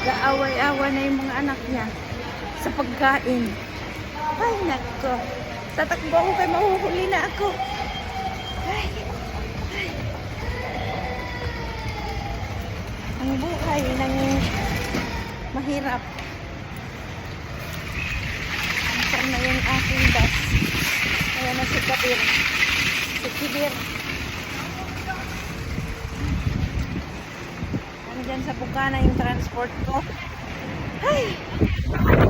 Gaaway-awa na yung mga anak niya sa pagkain. Ay, nako. Tatakbo ako kay mahuhuli na ako. Ay, ay. Ang buhay ng mahirap. Saan na yung aking bus? Ayan na si Kabir. Si Kibir. Nandyan sa bukana yung transport ko. Ay!